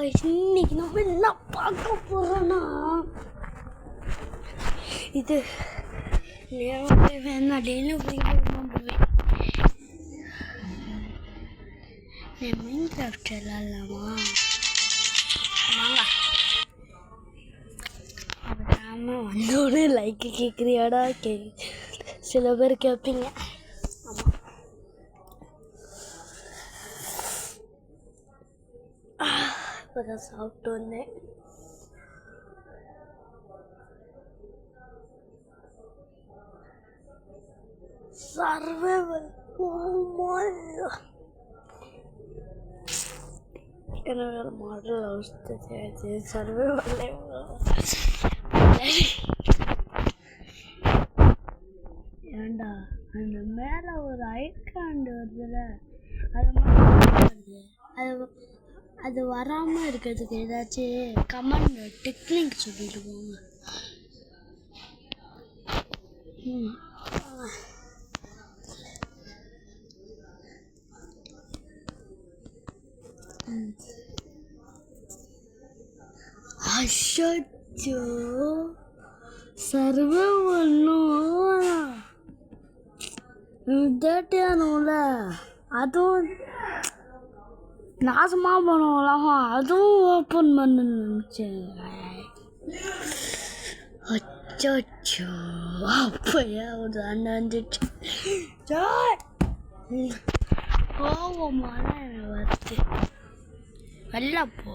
இன்னைக்கு நம்ம என்ன பார்க்க போகிறோன்னா இது நேரம் போய் வேணா டெய்லியும் போய் மைண்ட் கிராஃப்ட் விளாட்லாமா? வாங்க. நாம வந்தோடனே லைக்கு கேட்குறியாடா சில பேர் கேட்பீங்க. ஆமாம், இப்போதான் சாப்பிட்டு வந்தேன். சர்வைவல் என்னோட மாடல் ஹவுஸ் தெரியாது. சர்வைவல் ஏண்டா அந்த மேலே ஒரு ஐக்காண்டு வருதுல, அது மாதிரி அது வராமல் இருக்கிறதுக்கு ஏதாச்சும் கமெண்ட் டெக்னிக் சொல்லிட்டு போங்க. அச்சோ, சர்வே பண்ணும் தேட்டியானும்ல, அதுவும் நாசமாக பண்ணுவோம். அதுவும் ஓப்பன் பண்ண நினச்சேன். அச்சோ, அப்பயா ஒரு அண்ணன் வந்துச்சு. கோவமான வருது. வெளில போ,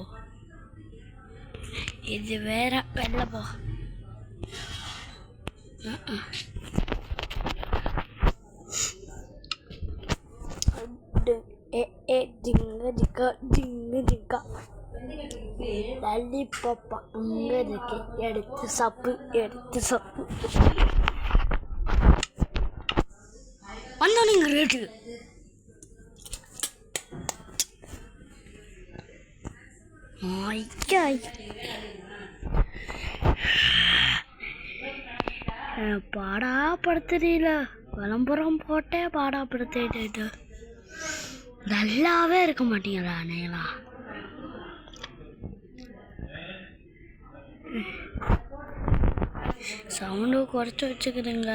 இது வேற. வெளில போ. லாலிபாப்பா அங்கே இருக்கு. எடுத்து சாப்பு. வந்தோன்னு ரேட்டு பாடாப்படுத்துறீல. விளம்பரம் போட்டே பாடாப்படுத்திட்டு நல்லாவே இருக்க மாட்டீங்களா நீங்களா? சவுண்டு குறைச்சி வச்சுக்கிறீங்க.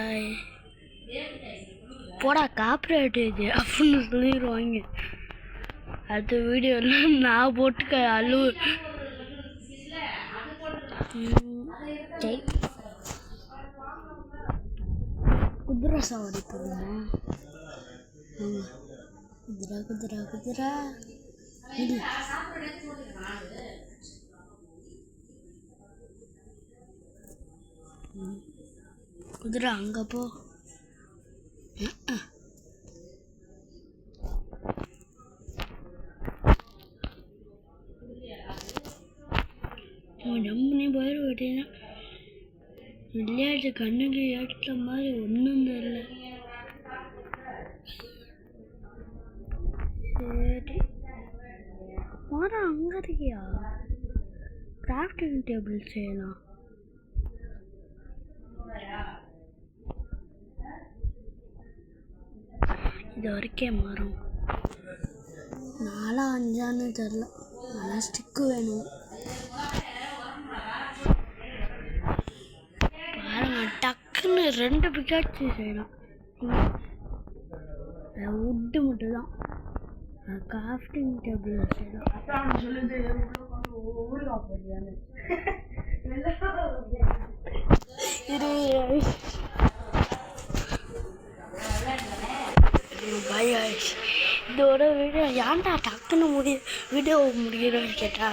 போடா காப்பிரைட் இது அப்படின்னு சொல்லிடுவாங்க. அடுத்த வீடியோவில் நான் போட்டுக்க அழு. குதிரை சவாரி போடுங்க. குதிரை குதிரை அங்கே போ. ஜம்பனி போயிரு வெட்டினா விளையாட்டு கண்ணுக்கு ஏற்ற மாதிரி ஒன்றும் தெரியல. சரி, மரம் அங்கே இருக்கியா? கிராஃப்டிங் டேபிள் செய்யலாம். இது வரைக்கும் மரம் 4 5 தெரில. நல்லா ஸ்டிக்கு வேணும். பாருங்க, டக்குன்னு 2 பிக்காச்சு செய்யலாம். உட்டு மட்டும் தான் கிராஃப்டிங் டேபிள் செய்யலாம். இதோட வீடியோ ஏன்டா டக்குன்னு வீடியோ முடியணும்னு கேட்டா